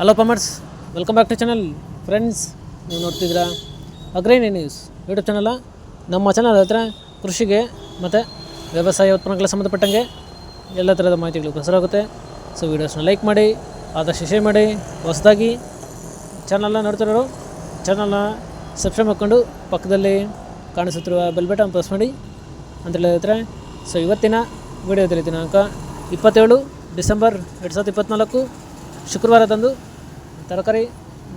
Hello farmers, welcome back to channel. Friends, ನೀವು ನೋಡ್ತಿದ್ದೀರಾ Agrini news YouTube channel. ನಮ್ಮ channel ಹತ್ರ ಕೃಷಿಗೆ ಮತ್ತು ವ್ಯವಸಾಯ ಉತ್ಪನ್ನಗಳಿಗೆ ಸಂಬಂಧಪಟ್ಟಂಗೆ ಎಲ್ಲ ಥರದ ಮಾಹಿತಿಗಳು ಪ್ರಸಾರವಾಗುತ್ತೆ. ಸೊ ವೀಡಿಯೋಸ್ನ ಲೈಕ್ ಮಾಡಿ, ಆದಷ್ಟು ಶೇರ್ ಮಾಡಿ. ಹೊಸದಾಗಿ ಚಾನಲ್ನ ನೋಡ್ತಿರೋರು ಚಾನಲ್ನ ಸಬ್ಸ್ಕ್ರೈಬ್ ಮಾಡ್ಕೊಂಡು ಪಕ್ಕದಲ್ಲಿ ಕಾಣಿಸುತ್ತಿರುವ ಬೆಲ್ ಬಟನ್ ಪ್ರೆಸ್ ಮಾಡಿ ಅಂತ ಹೇಳಿದ್ರೆ. ಸೊ ಇವತ್ತಿನ ವಿಡಿಯೋದಲ್ಲಿ ದಿನಾಂಕ 27 ಡಿಸೆಂಬರ್ 2024 ಶುಕ್ರವಾರದಂದು ತರಕಾರಿ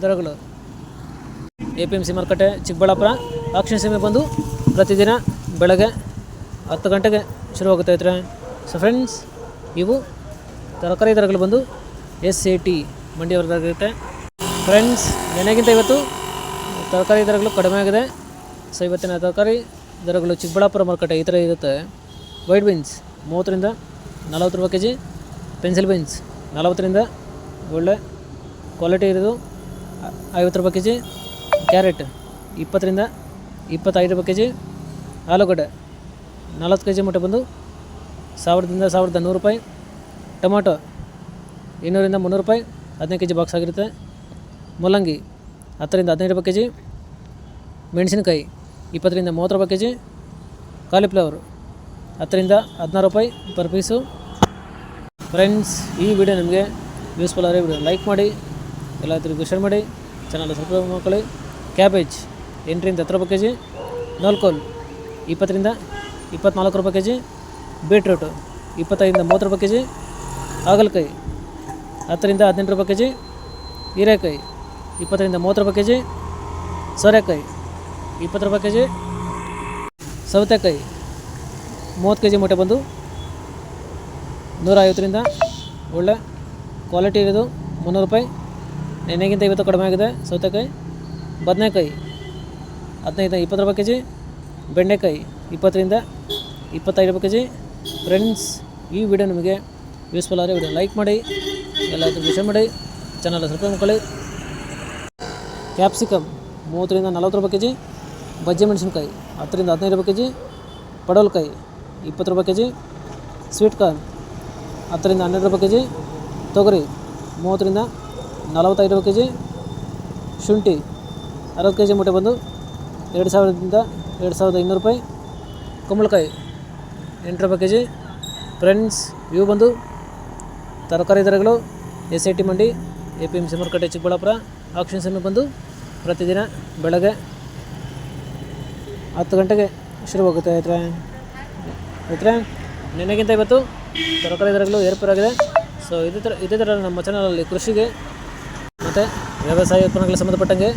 ದರಗಳು APMC ಮಾರುಕಟ್ಟೆ ಚಿಕ್ಕಬಳ್ಳಾಪುರ ಆಕ್ಷನ್ ಸೀಮೆ ಬಂದು ಪ್ರತಿದಿನ ಬೆಳಗ್ಗೆ 10 ಗಂಟೆಗೆ ಶುರುವಾಗುತ್ತೆ ಐತ್ರೆ. ಸೊ ಫ್ರೆಂಡ್ಸ್, ಇವು ತರಕಾರಿ ದರಗಳು ಬಂದು SAT ಮಂಡಿಯವರದಾಗಿರುತ್ತೆ. ಫ್ರೆಂಡ್ಸ್, ನೆನೆಗಿಂತ ಇವತ್ತು ತರಕಾರಿ ದರಗಳು ಕಡಿಮೆ ಆಗಿದೆ. ಸೊ ಇವತ್ತಿನ ತರಕಾರಿ ದರಗಳು ಚಿಕ್ಕಬಳ್ಳಾಪುರ ಮಾರುಕಟ್ಟೆ ಈ ಥರ ಇರುತ್ತೆ. ವೈಟ್ ಬೀನ್ಸ್ 30ರಿಂದ 40 ರೂಪಾಯಿ ಕೆಜಿ, ಪೆನ್ಸಿಲ್ ಬೀನ್ಸ್ 40ರಿಂದ ಒಳ್ಳೆ ಕ್ವಾಲಿಟಿ ಇರೋದು 50 ರೂಪಾಯಿ ಕೆಜಿ, ಕ್ಯಾರೆಟ್ 20ರಿಂದ 25 ರೂಪಾಯಿ ಕೆಜಿ, ಆಲೂಗಡ್ಡೆ 40 ಕೆಜಿ ಮೂಟೆ ಬಂದು 1000ದಿಂದ 1100 ರೂಪಾಯಿ, ಟೊಮಾಟೊ 200ರಿಂದ 300 ರೂಪಾಯಿ 15 ಕೆಜಿ ಬಾಕ್ಸ್ ಆಗಿರುತ್ತೆ, ಮೂಲಂಗಿ 10ರಿಂದ 15 ರೂಪಾಯಿ ಕೆಜಿ, ಮೆಣಸಿನಕಾಯಿ 20ರಿಂದ 30 ರೂಪಾಯಿ ಕೆಜಿ, ಕಾಲಿಫ್ಲವರ್ 10ರಿಂದ 16 ರೂಪಾಯಿ ಪರ್ ಪೀಸು. ಫ್ರೆಂಡ್ಸ್, ಈ ವಿಡಿಯೋ ನಿಮಗೆ ಯೂಸ್ಫುಲ್ ಆದರೆ ವಿಡಿಯೋ ಲೈಕ್ ಮಾಡಿ, ಎಲ್ಲರಿಗೂ ಶೇರ್ ಮಾಡಿ, ಚಾನಲ್ ಸಬ್ಸ್ಕ್ರೈಬ್ ಮಾಡ್ಕೊಳ್ಳಿ. ಕ್ಯಾಬೇಜ್ 8ರಿಂದ 10 ರೂಪಾಯಿ ಕೆಜಿ, ನೋಲ್ಕೋಲ್ 20ರಿಂದ 24 ರೂಪಾಯಿ ಕೆಜಿ, ಬೀಟ್ರೂಟು 25ರಿಂದ 30 ರೂಪಾಯಿ ಕೆಜಿ, ಹಾಗಲಕಾಯಿ 10ರಿಂದ 18 ರೂಪಾಯಿ ಕೆಜಿ, ಹೀರೆಕಾಯಿ 20ರಿಂದ 30 ರೂಪಾಯಿ ಕೆಜಿ, ಸೋರೆಕಾಯಿ 20 ರೂಪಾಯಿ ಕೆಜಿ, ಸೌತೆಕಾಯಿ 30 ಕೆಜಿ ಮೂಟೆ ಬಂದು 150ರಿಂದ ಒಳ್ಳೆ ಕ್ವಾಲಿಟಿ ಇರೋದು 300 ರೂಪಾಯಿ. ನೆನೆಗಿಂತ ಇವತ್ತು ಕಡಿಮೆ ಆಗಿದೆ ಸೌತೆಕಾಯಿ. ಬದನೆಕಾಯಿ 15ರಿಂದ 20 ರೂಪಾಯಿ ಕೆಜಿ, ಬೆಂಡೆಕಾಯಿ 20ರಿಂದ 25 ರೂಪಾಯಿ ಕೆಜಿ. ಫ್ರೆಂಡ್ಸ್, ಈ ವಿಡಿಯೋ ನಿಮಗೆ ಯೂಸ್ಫುಲ್ ಆದರೆ ವಿಡಿಯೋ ಲೈಕ್ ಮಾಡಿ, ಎಲ್ಲರಿಗೂ ಶೇರ್ ಮಾಡಿ, ಚಾನಲ್ ಸಬ್ಸ್ಕ್ರೈಬ್ ಮಾಡ್ಕೊಳ್ಳಿ. ಕ್ಯಾಪ್ಸಿಕಮ್ 30ರಿಂದ 40 ರೂಪಾಯಿ ಕೆಜಿ, ಬಜ್ಜಿ ಮೆಣಸಿನ್ಕಾಯಿ 10ರಿಂದ 15 ರೂಪಾಯಿ ಕೆಜಿ, ಪಡವಲಕಾಯಿ 20 ರೂಪಾಯಿ ಕೆಜಿ, ಸ್ವೀಟ್ ಕಾರ್ನ್ 10ರಿಂದ 12 ರೂಪಾಯಿ ಕೆಜಿ, ತೊಗರಿ 30ರಿಂದ 45 ರೂಪಾಯಿ ಕೆಜಿ, ಶುಂಠಿ 60 ಕೆಜಿ ಮೂಟೆ ಬಂದು 2000ದಿಂದ 2200 ರೂಪಾಯಿ, ಕುಂಬಳಕಾಯಿ 8 ರೂಪಾಯಿ ಕೆಜಿ. ಫ್ರೆಂಡ್ಸ್, ಇವು ಬಂದು ತರಕಾರಿ ದರಗಳು SAT ಮಂಡಿ APMC ಮಾರುಕಟ್ಟೆ ಚಿಕ್ಕಬಳ್ಳಾಪುರ ಆಕ್ಷನ್ ಸಮಯ ಬಂದು ಪ್ರತಿದಿನ ಬೆಳಗ್ಗೆ 10 ಗಂಟೆಗೆ ಶುರುವಾಗುತ್ತೆ ಐತ್ರೆ. ನೆನೆಗಿಂತ ಇವತ್ತು ತರಕಾರಿ ದರಗಳು ಏರ್ಪೇರಾಗಿದೆ. ಸೊ ಇದೇ ಥರ ನಮ್ಮ ಚಾನಲಲ್ಲಿ ಕೃಷಿಗೆ ಮತ್ತು ವ್ಯವಸಾಯ ಉತ್ಪನ್ನಗಳಿಗೆ ಸಂಬಂಧಪಟ್ಟಂಗೆ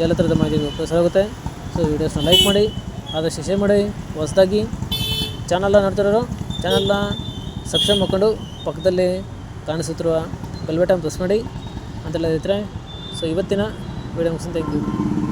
ಎಲ್ಲ ಥರದ ಮಾಹಿತಿ ಪ್ರಸಾರವಾಗುತ್ತೆ. ಸೊ ವೀಡಿಯೋಸ್ನ ಲೈಕ್ ಮಾಡಿ, ಆದಷ್ಟು ಶೇರ್ ಮಾಡಿ. ಹೊಸದಾಗಿ ಚಾನಲ್ನ ನೋಡ್ತಿರೋರು ಚಾನಲ್ನ ಸಬ್ಸ್ಕ್ರೈಬ್ ಮಾಡ್ಕೊಂಡು ಪಕ್ಕದಲ್ಲಿ ಕಾಣಿಸುತ್ತಿರುವ ಬೆಲ್ ಬಟನ್ ಪ್ರೆಸ್ ಮಾಡಿ ಅಂತ ಹೇಳಿದ್ರೆ. ಸೊ ಇವತ್ತಿನ ವೀಡಿಯೋ ಮುಗಿಸ್ತೀನಿ. Thank you.